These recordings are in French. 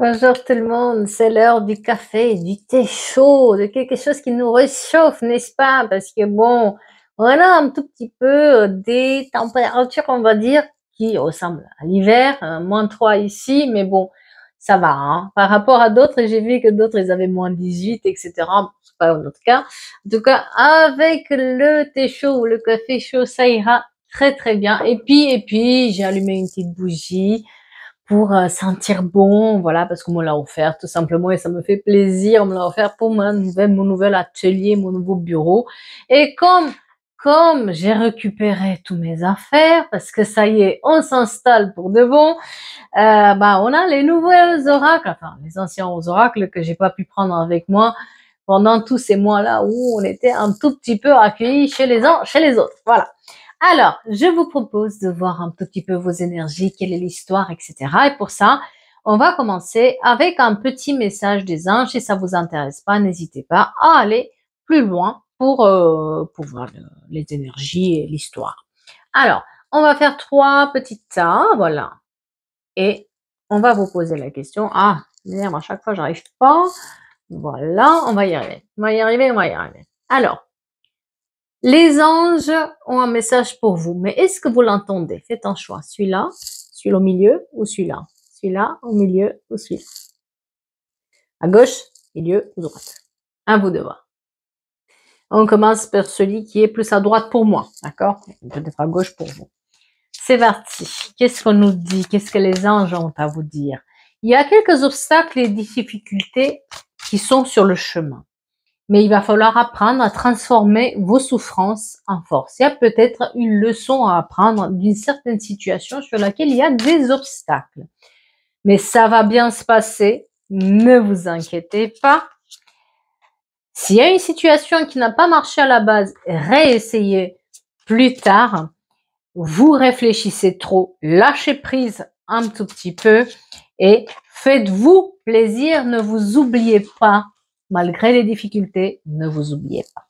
Bonjour tout le monde, c'est l'heure du café, du thé chaud, de quelque chose qui nous réchauffe, n'est-ce pas? Parce que bon, on a un tout petit peu des températures, on va dire, qui ressemblent à l'hiver, -3 ici, mais bon, ça va, hein. Par rapport à d'autres, j'ai vu que d'autres, ils avaient -18, etc. C'est pas notre cas. En tout cas, avec le thé chaud ou le café chaud, ça ira très très bien. Et puis, j'ai allumé une petite bougie pour sentir bon, voilà, parce qu'on me l'a offert tout simplement et ça me fait plaisir. On me l'a offert pour mon nouvel atelier, mon nouveau bureau. Et comme j'ai récupéré tous mes affaires, parce que ça y est, on s'installe pour de bon, bah, on a les nouveaux oracles, enfin, les anciens oracles que j'ai pas pu prendre avec moi pendant tous ces mois-là où on était un tout petit peu accueillis chez les uns, chez les autres. Voilà. Alors, je vous propose de voir un tout petit peu vos énergies, quelle est l'histoire, etc. Et pour ça, on va commencer avec un petit message des anges. Si ça vous intéresse pas, n'hésitez pas à aller plus loin pour voir les énergies et l'histoire. Alors, on va faire 3 petits tas, voilà. Et on va vous poser la question. Ah, merde, à chaque fois, j'arrive pas. Voilà, on va y arriver. On va y arriver, on va y arriver. Alors, les anges ont un message pour vous, mais est-ce que vous l'entendez? Faites un choix. Celui-là, celui-là au milieu ou celui-là? Celui-là au milieu ou celui-là? À gauche, milieu ou droite? À vous de voir. On commence par celui qui est plus à droite pour moi, d'accord? Peut-être à gauche pour vous. C'est parti. Qu'est-ce qu'on nous dit? Qu'est-ce que les anges ont à vous dire? Il y a quelques obstacles et difficultés qui sont sur le chemin. Mais il va falloir apprendre à transformer vos souffrances en force. Il y a peut-être une leçon à apprendre d'une certaine situation sur laquelle il y a des obstacles. Mais ça va bien se passer, ne vous inquiétez pas. S'il y a une situation qui n'a pas marché à la base, réessayez plus tard. Vous réfléchissez trop, lâchez prise un tout petit peu et faites-vous plaisir, ne vous oubliez pas. Malgré les difficultés, ne vous oubliez pas.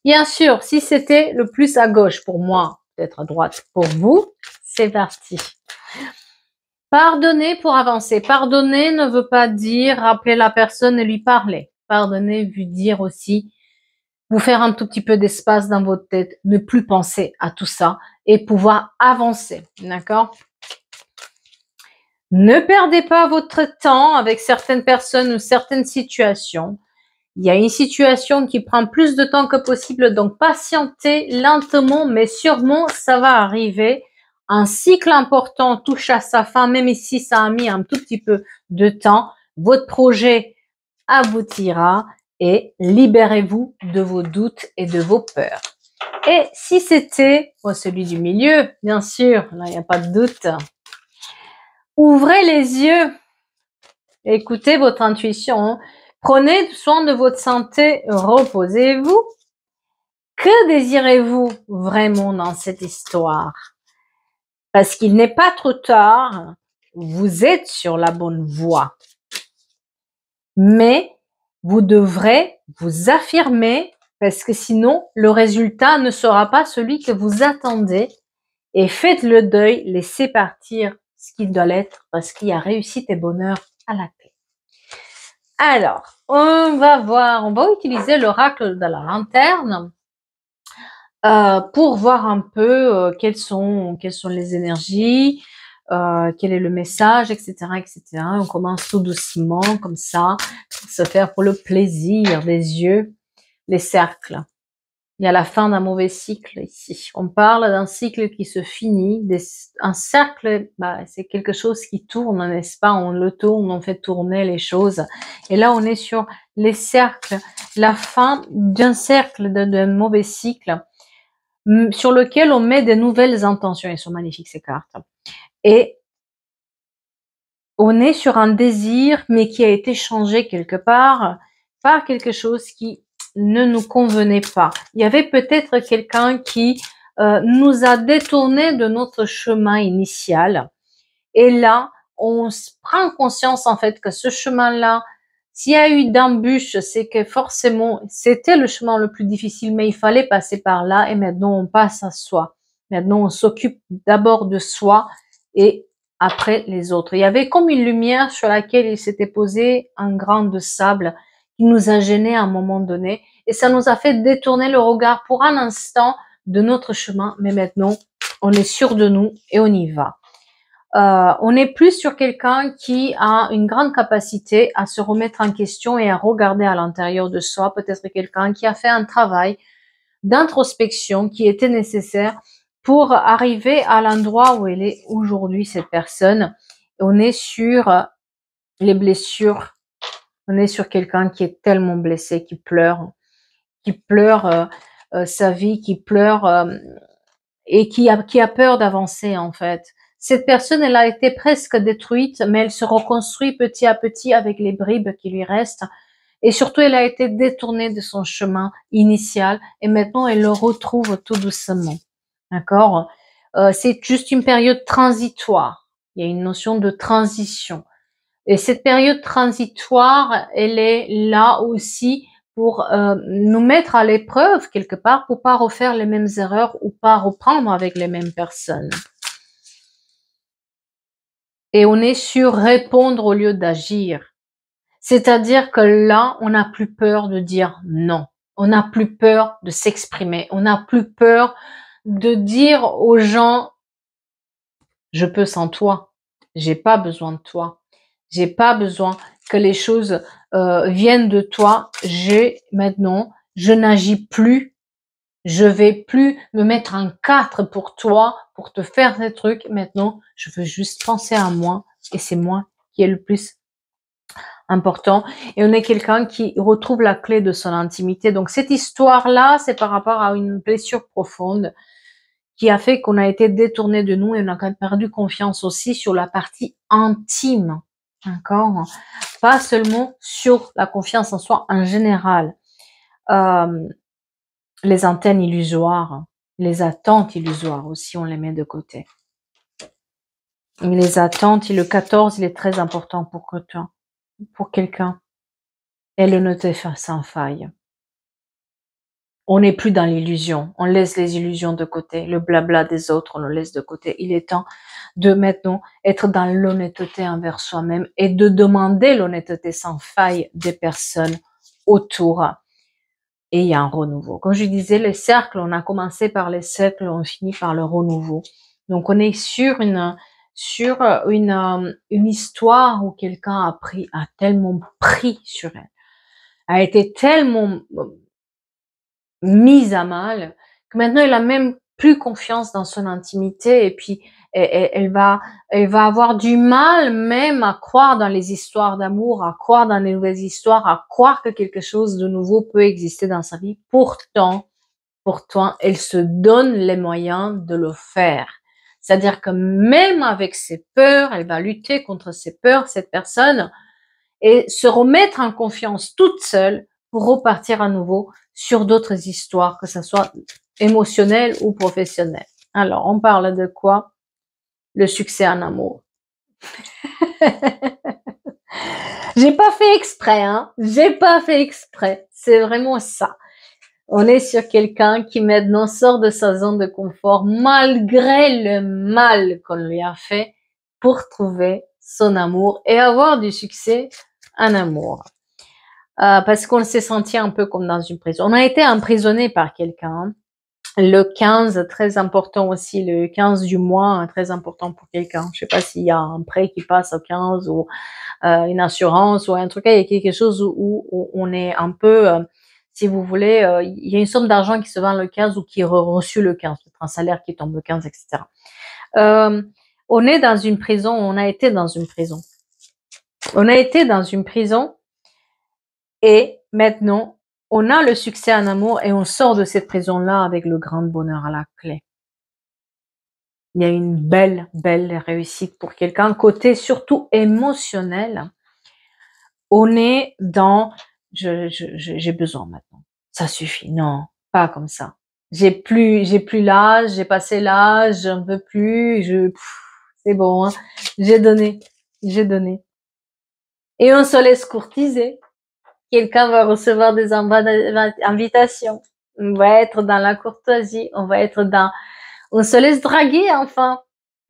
Bien sûr, si c'était le plus à gauche pour moi, peut-être à droite pour vous, c'est parti. Pardonner pour avancer. Pardonner ne veut pas dire rappeler la personne et lui parler. Pardonner veut dire aussi vous faire un tout petit peu d'espace dans votre tête, ne plus penser à tout ça et pouvoir avancer, d'accord? Ne perdez pas votre temps avec certaines personnes ou certaines situations. Il y a une situation qui prend plus de temps que possible, donc patientez lentement, mais sûrement ça va arriver. Un cycle important touche à sa fin, même si ça a mis un tout petit peu de temps. Votre projet aboutira et libérez-vous de vos doutes et de vos peurs. Et si c'était celui du milieu, bien sûr, là il n'y a pas de doute, ouvrez les yeux, écoutez votre intuition, prenez soin de votre santé, reposez-vous. Que désirez-vous vraiment dans cette histoire? Parce qu'il n'est pas trop tard, vous êtes sur la bonne voie. Mais vous devrez vous affirmer parce que sinon, le résultat ne sera pas celui que vous attendez. Et faites le deuil, laissez partir ce qui doit l'être parce qu'il y a réussite et bonheur à la clé. Alors, on va utiliser l'oracle de la lanterne pour voir un peu quelles sont les énergies, quel est le message, etc., etc. On commence tout doucement, comme ça, pour se faire pour le plaisir des yeux, les cercles. Il y a la fin d'un mauvais cycle ici. On parle d'un cycle qui se finit. Un cercle, bah, c'est quelque chose qui tourne, n'est-ce pas? On le tourne, on fait tourner les choses. Et là, on est sur les cercles, la fin d'un cercle, d'un mauvais cycle, sur lequel on met de nouvelles intentions. Elles sont magnifiques, ces cartes. Et on est sur un désir, mais qui a été changé quelque part par quelque chose qui ne nous convenait pas. Il y avait peut-être quelqu'un qui nous a détourné de notre chemin initial. Et là, on prend conscience en fait que ce chemin-là, s'il y a eu d'embûches, c'est que forcément, c'était le chemin le plus difficile, mais il fallait passer par là et maintenant on passe à soi. Maintenant, on s'occupe d'abord de soi et après les autres. Il y avait comme une lumière sur laquelle il s'était posé un grain de sable qui nous a gênés à un moment donné et ça nous a fait détourner le regard pour un instant de notre chemin, mais maintenant on est sûr de nous et on y va. On est plus sur quelqu'un qui a une grande capacité à se remettre en question et à regarder à l'intérieur de soi, peut-être quelqu'un qui a fait un travail d'introspection qui était nécessaire pour arriver à l'endroit où elle est aujourd'hui, cette personne. On est sur les blessures, on est sur quelqu'un qui est tellement blessé, qui pleure sa vie, qui pleure et qui a peur d'avancer en fait. Cette personne, elle a été presque détruite, mais elle se reconstruit petit à petit avec les bribes qui lui restent. Et surtout, elle a été détournée de son chemin initial et maintenant, elle le retrouve tout doucement. D'accord? C'est juste une période transitoire. Il y a une notion de transition. Et cette période transitoire, elle est là aussi pour nous mettre à l'épreuve quelque part pour pas refaire les mêmes erreurs ou pas reprendre avec les mêmes personnes. Et on est sur répondre au lieu d'agir. C'est-à-dire que là, on n'a plus peur de dire non. On n'a plus peur de s'exprimer. On n'a plus peur de dire aux gens, je peux sans toi. J'ai pas besoin de toi. J'ai pas besoin que les choses viennent de toi. Je n'agis plus. Je vais plus me mettre en quatre pour toi, pour te faire des trucs. Maintenant, je veux juste penser à moi et c'est moi qui est le plus important. Et on est quelqu'un qui retrouve la clé de son intimité. Donc cette histoire-là, c'est par rapport à une blessure profonde qui a fait qu'on a été détourné de nous et on a quand même perdu confiance aussi sur la partie intime. D'accord? Pas seulement sur la confiance en soi en général. Les antennes illusoires, les attentes illusoires aussi, on les met de côté. Les attentes, le 14, il est très important pour quelqu'un. Et le noter sans faille. On n'est plus dans l'illusion. On laisse les illusions de côté. Le blabla des autres, on le laisse de côté. Il est temps de maintenant être dans l'honnêteté envers soi-même et de demander l'honnêteté sans faille des personnes autour. Et il y a un renouveau. Comme je disais, les cercles, on a commencé par les cercles, on finit par le renouveau. Donc on est sur une histoire où quelqu'un a tellement pris sur elle, a été tellement mise à mal que maintenant elle a même plus confiance dans son intimité et puis elle va avoir du mal même à croire dans les histoires d'amour, à croire dans les nouvelles histoires, à croire que quelque chose de nouveau peut exister dans sa vie. Pourtant, elle se donne les moyens de le faire. C'est-à-dire que même avec ses peurs, elle va lutter contre ses peurs, cette personne, et se remettre en confiance toute seule pour repartir à nouveau sur d'autres histoires, que ce soit émotionnelles ou professionnelles. Alors, on parle de quoi? Le succès en amour. J'ai pas fait exprès, hein. J'ai pas fait exprès. C'est vraiment ça. On est sur quelqu'un qui maintenant sort de sa zone de confort malgré le mal qu'on lui a fait pour trouver son amour et avoir du succès en amour. Parce qu'on s'est senti un peu comme dans une prison. On a été emprisonné par quelqu'un. Le 15, très important aussi, le 15 du mois, très important pour quelqu'un. Je sais pas s'il y a un prêt qui passe au 15 ou une assurance ou un truc, il y a quelque chose où on est un peu, si vous voulez, il y a une somme d'argent qui se vend le 15 ou qui est reçu le 15, peut-être un salaire qui tombe le 15, etc. On est dans une prison, on a été dans une prison. On a été dans une prison et maintenant, on a le succès en amour et on sort de cette prison-là avec le grand bonheur à la clé. Il y a une belle réussite pour quelqu'un. Côté surtout émotionnel, on est dans j'ai besoin maintenant. Ça suffit. Non, pas comme ça. J'ai plus l'âge, j'ai passé l'âge, j'en veux plus, c'est bon, hein. J'ai donné. Et on se laisse courtiser. Quelqu'un va recevoir des invitations. On va être dans la courtoisie, on se laisse draguer enfin.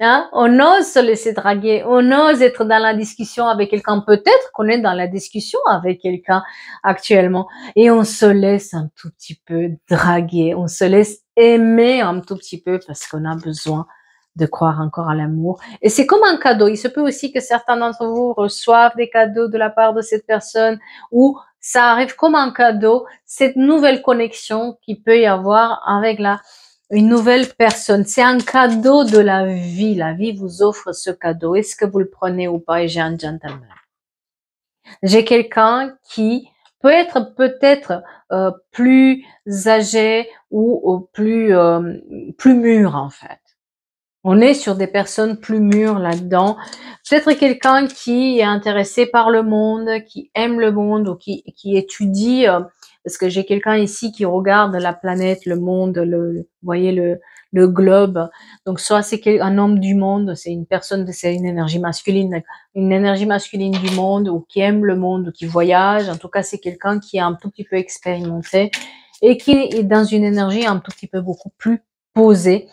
Hein? On ose se laisser draguer, on ose être dans la discussion avec quelqu'un. Peut-être qu'on est dans la discussion avec quelqu'un actuellement et on se laisse un tout petit peu draguer, on se laisse aimer un tout petit peu parce qu'on a besoin de croire encore à l'amour. Et c'est comme un cadeau. Il se peut aussi que certains d'entre vous reçoivent des cadeaux de la part de cette personne ou ça arrive comme un cadeau, cette nouvelle connexion qu'il peut y avoir avec une nouvelle personne. C'est un cadeau de la vie. La vie vous offre ce cadeau. Est-ce que vous le prenez ou pas? Et j'ai un gentleman. J'ai quelqu'un qui peut être peut-être plus âgé ou plus mûr en fait. On est sur des personnes plus mûres là-dedans. Peut-être quelqu'un qui est intéressé par le monde, qui aime le monde ou qui étudie, parce que j'ai quelqu'un ici qui regarde la planète, le monde, vous voyez le globe. Donc soit c'est un homme du monde, c'est une personne, c'est une énergie masculine du monde ou qui aime le monde ou qui voyage. En tout cas, c'est quelqu'un qui est un tout petit peu expérimenté et qui est dans une énergie un tout petit peu beaucoup plus posée.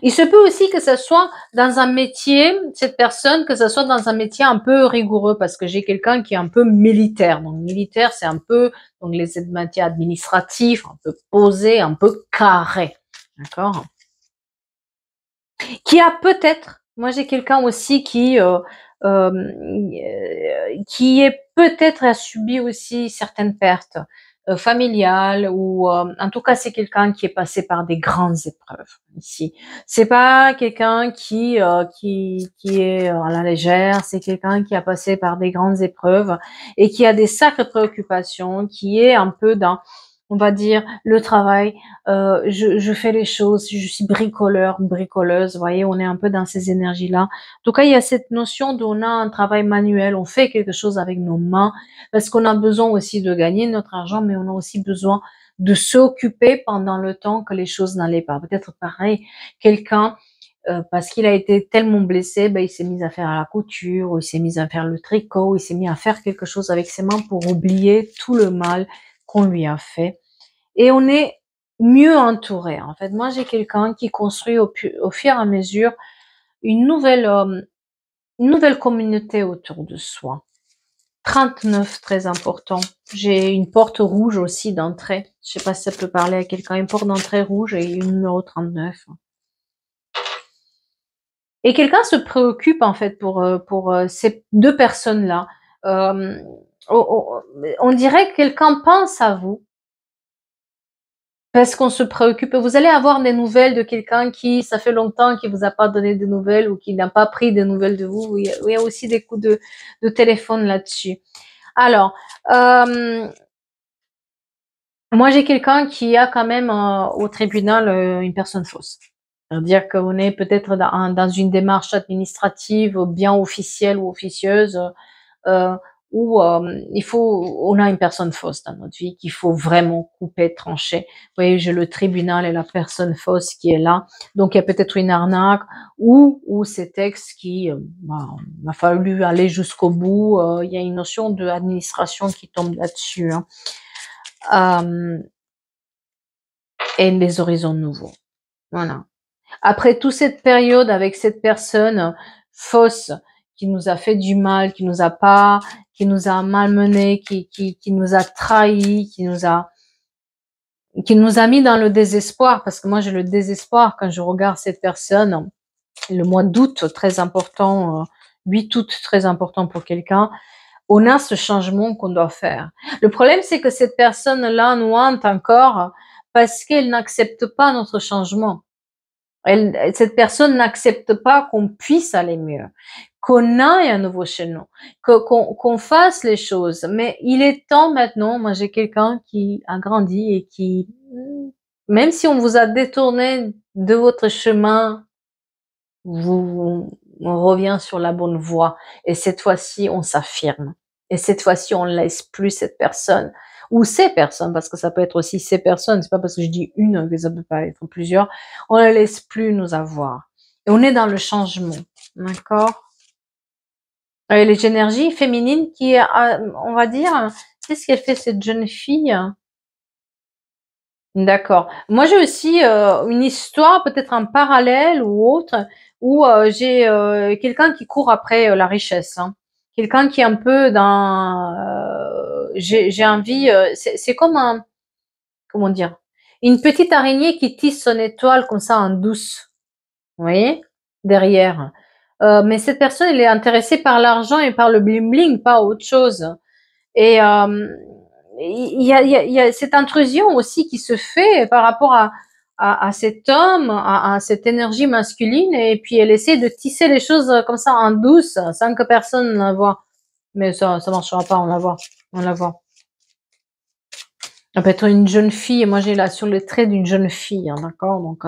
Il se peut aussi que ce soit dans un métier, cette personne, que ce soit dans un métier un peu rigoureux, parce que j'ai quelqu'un qui est un peu militaire. Donc militaire, c'est un peu donc les métiers administratifs, un peu posé, un peu carré, d'accord. Qui a peut-être, moi j'ai quelqu'un aussi qui est peut-être a subi aussi certaines pertes familiales ou en tout cas c'est quelqu'un qui est passé par des grandes épreuves ici. C'est pas quelqu'un qui est à la légère, c'est quelqu'un qui a passé par des grandes épreuves et qui a des sacres préoccupations, qui est un peu dans, on va dire, le travail. Je fais les choses, je suis bricoleuse, vous voyez, on est un peu dans ces énergies-là. En tout cas, il y a cette notion d'on a un travail manuel, on fait quelque chose avec nos mains, parce qu'on a besoin aussi de gagner notre argent, mais on a aussi besoin de s'occuper pendant le temps que les choses n'allaient pas. Peut-être pareil, quelqu'un, parce qu'il a été tellement blessé, ben, il s'est mis à faire la couture, ou il s'est mis à faire le tricot, ou il s'est mis à faire quelque chose avec ses mains pour oublier tout le mal qu'on lui a fait. Et on est mieux entouré. En fait, moi, j'ai quelqu'un qui construit au fur et à mesure une nouvelle communauté autour de soi. 39, très important. J'ai une porte rouge aussi d'entrée. Je sais pas si ça peut parler à quelqu'un. Une porte d'entrée rouge et une numéro 39. Et quelqu'un se préoccupe en fait pour ces deux personnes-là. Euh, on dirait que quelqu'un pense à vous. Parce qu'on se préoccupe. Vous allez avoir des nouvelles de quelqu'un qui, ça fait longtemps qu'il vous a pas donné de nouvelles ou qui n'a pas pris de nouvelles de vous. Il y a aussi des coups de téléphone là-dessus. Alors, moi j'ai quelqu'un qui a quand même au tribunal une personne fausse. C'est-à-dire qu'on est peut-être dans une démarche administrative bien officielle ou officieuse. Euh, où on a une personne fausse dans notre vie qu'il faut vraiment couper, trancher. Vous voyez, j'ai le tribunal et la personne fausse qui est là. Donc il y a peut-être une arnaque ou ces textes qui, il a fallu aller jusqu'au bout. Il y a une notion de administration qui tombe là-dessus. Hein. Et les horizons nouveaux. Voilà. Après toute cette période avec cette personne fausse qui nous a fait du mal, qui nous a malmené, qui nous a trahis, qui nous a mis dans le désespoir, parce que moi j'ai le désespoir quand je regarde cette personne. Le mois d'août, très important, 8 août, très important pour quelqu'un. On a ce changement qu'on doit faire. Le problème, c'est que cette personne-là nous hante encore parce qu'elle n'accepte pas notre changement. Cette personne n'accepte pas qu'on puisse aller mieux, qu'on aille à nouveau chez nous, qu'on fasse les choses. Mais il est temps maintenant, moi j'ai quelqu'un qui a grandi et qui, même si on vous a détourné de votre chemin, on revient sur la bonne voie. Et cette fois-ci, on s'affirme. Et cette fois-ci, on ne laisse plus cette personne ou ces personnes, parce que ça peut être aussi ces personnes, c'est pas parce que je dis une que ça peut pas être plusieurs, on ne laisse plus nous avoir. Et on est dans le changement, d'accord? Et les énergies féminines qui, on va dire, qu'est-ce qu'elle fait cette jeune fille? D'accord. Moi, j'ai aussi, une histoire, peut-être en parallèle ou autre, où, j'ai, quelqu'un qui court après, la richesse, hein. Quelqu'un qui est un peu dans, j'ai envie, c'est comme un comment dire? Une petite araignée qui tisse son étoile comme ça en douce, vous voyez? Derrière. Mais cette personne, elle est intéressée par l'argent et par le bling bling, pas autre chose. Et il y a cette intrusion aussi qui se fait par rapport à cet homme, à cette énergie masculine, et puis elle essaie de tisser les choses comme ça en douce, sans que personne ne la voit. Mais ça marchera pas, on la voit, on la voit. Ça peut être une jeune fille, moi j'ai là sur le trait d'une jeune fille, hein, d'accord? Donc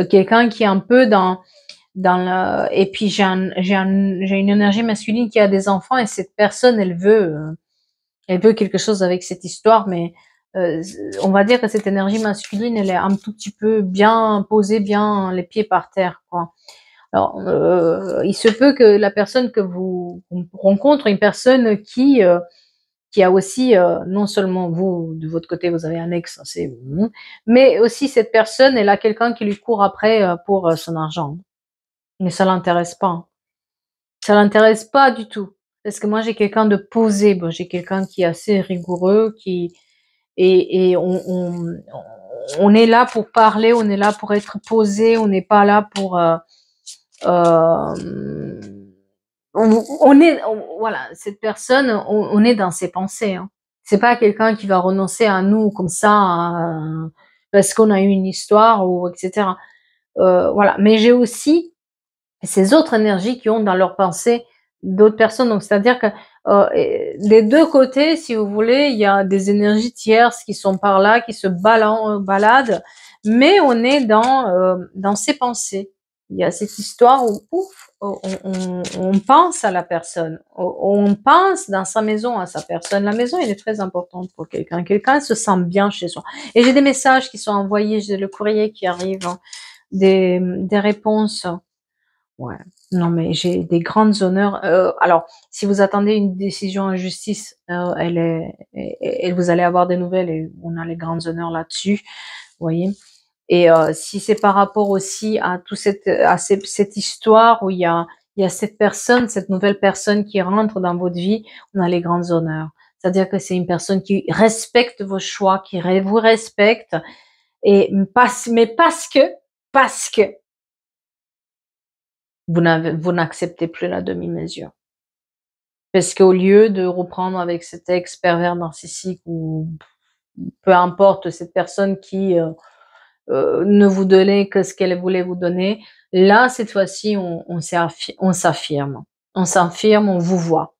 quelqu'un qui est un peu dans le, et puis j'ai une énergie masculine qui a des enfants, et cette personne, elle veut quelque chose avec cette histoire, mais on va dire que cette énergie masculine, elle est un tout petit peu bien posée, bien les pieds par terre, quoi. Alors, il se peut que la personne que vous rencontrez, une personne qui a aussi, non seulement vous, de votre côté, vous avez un ex, c'est, mais aussi cette personne, elle a quelqu'un qui lui court après pour son argent. Mais ça l'intéresse pas, hein. Ça l'intéresse pas du tout. Parce que moi, j'ai quelqu'un de posé, bon, j'ai quelqu'un qui est assez rigoureux, et on est là pour parler, on est là pour être posé, on n'est pas là pour, euh, voilà, cette personne, on est dans ses pensées, hein. C'est pas quelqu'un qui va renoncer à nous comme ça, parce qu'on a eu une histoire ou etc. Voilà. Mais j'ai aussi ces autres énergies qui ont dans leurs pensées d'autres personnes. Donc, c'est-à-dire que des deux côtés, si vous voulez, il y a des énergies tierces qui sont par là, qui se baladent, mais on est dans ses pensées. Il y a cette histoire où, ouf, on pense à la personne, on pense dans sa maison à sa personne. La maison, elle est très importante pour quelqu'un. Quelqu'un se sent bien chez soi. Et j'ai des messages qui sont envoyés, j'ai le courrier qui arrive, hein, des réponses. Ouais. Non, mais j'ai des grandes honneurs. Alors, si vous attendez une décision en justice, vous allez avoir des nouvelles, et on a les grandes honneurs là-dessus, vous voyez. Et si c'est par rapport aussi à cette histoire où il y a cette personne, cette nouvelle personne qui rentre dans votre vie, on a les grandes honneurs. C'est-à-dire que c'est une personne qui respecte vos choix, qui vous respecte, et mais parce que vous n'acceptez plus la demi-mesure. Parce qu'au lieu de reprendre avec cet ex pervers narcissique, ou peu importe cette personne qui ne vous donnait que ce qu'elle voulait vous donner, là, cette fois-ci, on s'affirme. On s'affirme, on vous voit.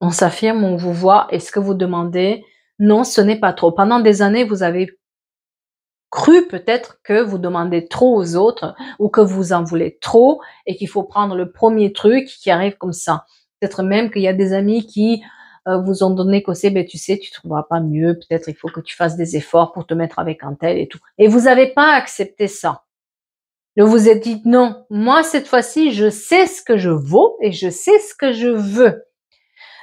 On s'affirme, on vous voit, et ce que vous demandez, non, ce n'est pas trop. Pendant des années, vous avez cru peut-être que vous demandez trop aux autres, ou que vous en voulez trop, et qu'il faut prendre le premier truc qui arrive comme ça. Peut-être même qu'il y a des amis qui vous ont donné qu'aussi, ben, tu sais, tu trouveras pas mieux, peut-être il faut que tu fasses des efforts pour te mettre avec un tel et tout. Et vous n'avez pas accepté ça. Vous vous êtes dit non, moi cette fois-ci, je sais ce que je vaux et je sais ce que je veux.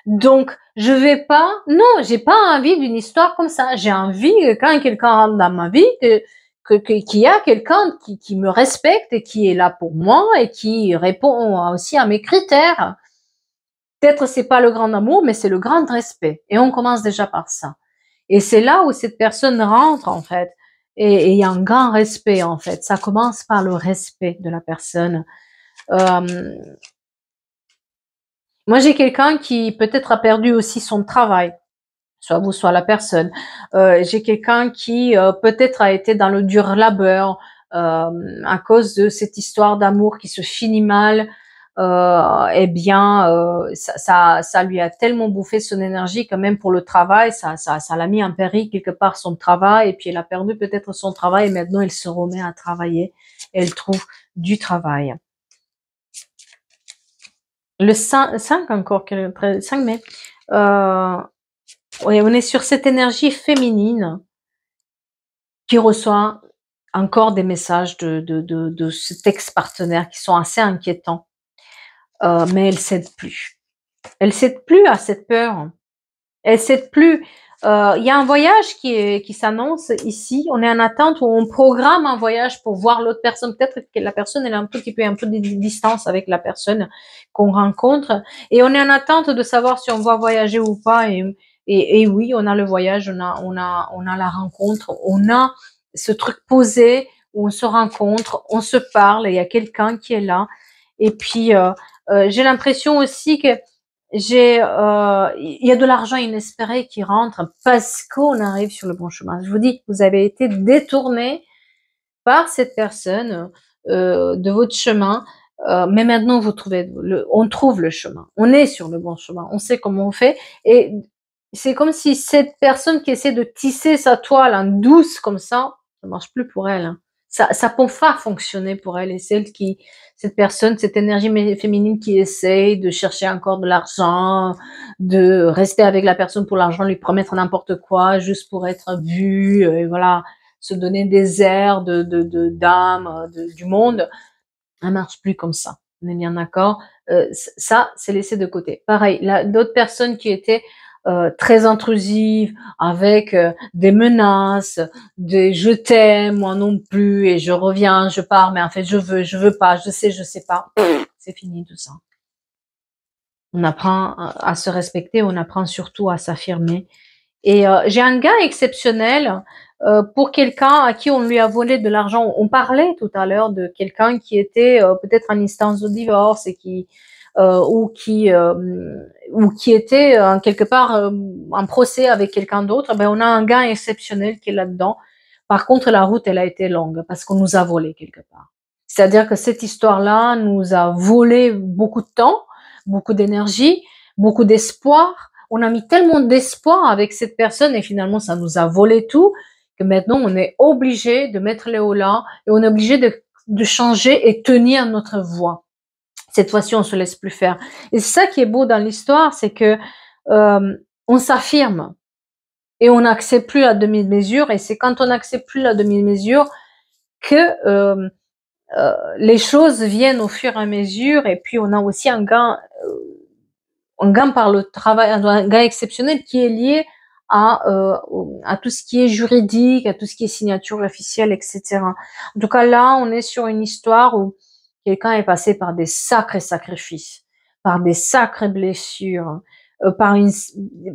Donc, je vais pas, non, j'ai pas envie d'une histoire comme ça. J'ai envie, quand quelqu'un rentre dans ma vie, qu'il y a quelqu'un qui me respecte et qui est là pour moi et qui répond aussi à mes critères. Peut-être c'est pas le grand amour, mais c'est le grand respect. Et on commence déjà par ça. Et c'est là où cette personne rentre, en fait. Et il y a un grand respect, en fait. Ça commence par le respect de la personne. Euh, Moi, j'ai quelqu'un qui peut-être a perdu aussi son travail, soit vous, soit la personne. J'ai quelqu'un qui peut-être a été dans le dur labeur à cause de cette histoire d'amour qui se finit mal. Eh bien, ça lui a tellement bouffé son énergie que même pour le travail, ça l'a mis en péril quelque part son travail, et puis elle a perdu peut-être son travail, et maintenant elle se remet à travailler et elle trouve du travail. Le 5 encore, 5 mai. Oui, on est sur cette énergie féminine qui reçoit encore des messages de cet ex-partenaire qui sont assez inquiétants, mais elle cède plus. Elle cède plus à cette peur. Elle cède plus Il y a un voyage qui s'annonce ici. On est en attente où on programme un voyage pour voir l'autre personne. Peut-être que la personne elle a un petit peu de distance avec la personne qu'on rencontre. Et on est en attente de savoir si on va voyager ou pas. Et oui, on a le voyage, on a la rencontre, on a ce truc posé où on se rencontre, on se parle, il y a quelqu'un qui est là. Et puis, j'ai l'impression aussi que il y a de l'argent inespéré qui rentre parce qu'on arrive sur le bon chemin. Je vous dis, vous avez été détourné par cette personne de votre chemin, mais maintenant on trouve le chemin. On est sur le bon chemin. On sait comment on fait et c'est comme si cette personne qui essaie de tisser sa toile en douce comme ça marche plus pour elle. Hein. Ça peut pas fonctionner pour elle et cette personne, cette énergie féminine qui essaye de chercher encore de l'argent, de rester avec la personne pour l'argent, lui promettre n'importe quoi juste pour être vue, et voilà, se donner des airs d'âme du monde, ça marche plus comme ça. On est bien d'accord. Ça, c'est laissé de côté. Pareil, d'autres personnes qui étaient très intrusives, avec des menaces, des je t'aime, moi non plus, et je reviens, je pars, mais en fait je veux pas, je sais pas. C'est fini tout ça. On apprend à se respecter, on apprend surtout à s'affirmer. Et j'ai un gars exceptionnel pour quelqu'un à qui on lui a volé de l'argent. On parlait tout à l'heure de quelqu'un qui était peut-être en instance de divorce et ou qui était quelque part en procès avec quelqu'un d'autre. Ben on a un gars exceptionnel qui est là-dedans. Par contre, la route elle a été longue parce qu'on nous a volé quelque part. C'est-à-dire que cette histoire-là nous a volé beaucoup de temps, beaucoup d'énergie, beaucoup d'espoir. On a mis tellement d'espoir avec cette personne et finalement ça nous a volé tout que maintenant on est obligé de mettre les hauts là et on est obligé de changer et tenir notre voix. Cette fois-ci on se laisse plus faire. Et c'est ça qui est beau dans l'histoire, c'est que on s'affirme et on n'accepte plus la demi-mesure et c'est quand on n'accepte plus la demi-mesure que les choses viennent au fur et à mesure et puis on a aussi un gain par le travail, un gain exceptionnel qui est lié à tout ce qui est juridique, à tout ce qui est signature officielle, etc. En tout cas, là, on est sur une histoire où quelqu'un est passé par des sacrés sacrifices, par des sacrées blessures, par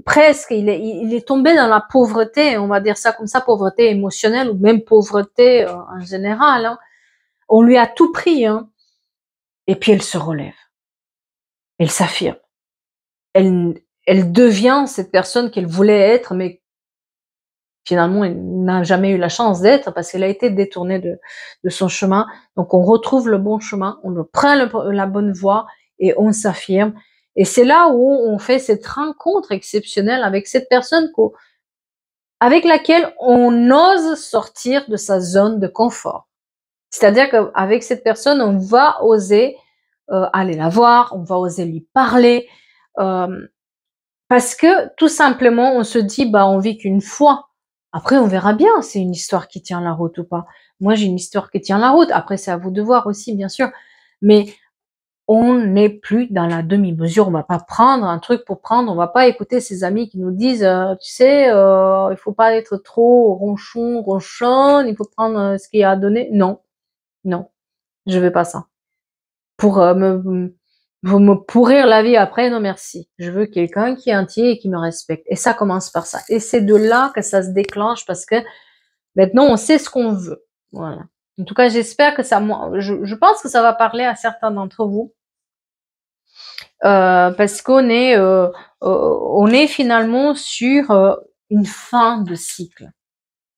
presque, il est tombé dans la pauvreté, on va dire ça comme ça, pauvreté émotionnelle ou même pauvreté en général. Hein. On lui a tout pris, hein. Et puis elle se relève, elle s'affirme. Elle devient cette personne qu'elle voulait être, mais finalement, elle n'a jamais eu la chance d'être parce qu'elle a été détournée de son chemin. Donc, on retrouve le bon chemin, on prend la bonne voie et on s'affirme. Et c'est là où on fait cette rencontre exceptionnelle avec cette personne avec laquelle on ose sortir de sa zone de confort. C'est-à-dire qu'avec cette personne, on va oser aller la voir, on va oser lui parler, parce que tout simplement, on se dit, bah, on vit qu'une fois. Après, on verra bien, c'est une histoire qui tient la route ou pas. Moi, j'ai une histoire qui tient la route. Après, c'est à vous de voir aussi, bien sûr. Mais on n'est plus dans la demi-mesure. On va pas prendre un truc pour prendre. On va pas écouter ses amis qui nous disent, tu sais, il faut pas être trop ronchonne. Il faut prendre ce qu'il y a à donner. Non, non, je veux pas ça. Pour me pourrir la vie après, non merci. Je veux quelqu'un qui est entier et qui me respecte. Et ça commence par ça. Et c'est de là que ça se déclenche parce que maintenant on sait ce qu'on veut. Voilà. En tout cas, j'espère que ça, je pense que ça va parler à certains d'entre vous. Parce on est finalement sur une fin de cycle.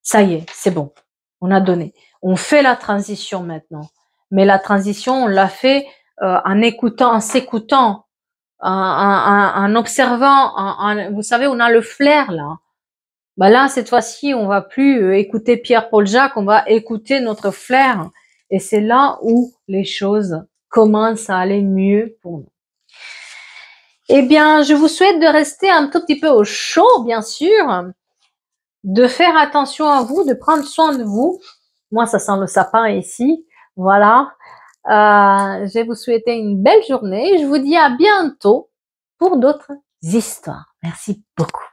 Ça y est, c'est bon. On a donné. On fait la transition maintenant. Mais la transition, on l'a fait en écoutant, en s'écoutant, en observant, vous savez, on a le flair là. Bah là, cette fois-ci, on va plus écouter Pierre-Paul Jacques, on va écouter notre flair. Et c'est là où les choses commencent à aller mieux pour nous. Eh bien, je vous souhaite de rester un tout petit peu au chaud, bien sûr, de faire attention à vous, de prendre soin de vous. Moi, ça sent le sapin ici. Voilà. Je vais vous souhaiter une belle journée. Je vous dis à bientôt pour d'autres histoires. Merci beaucoup.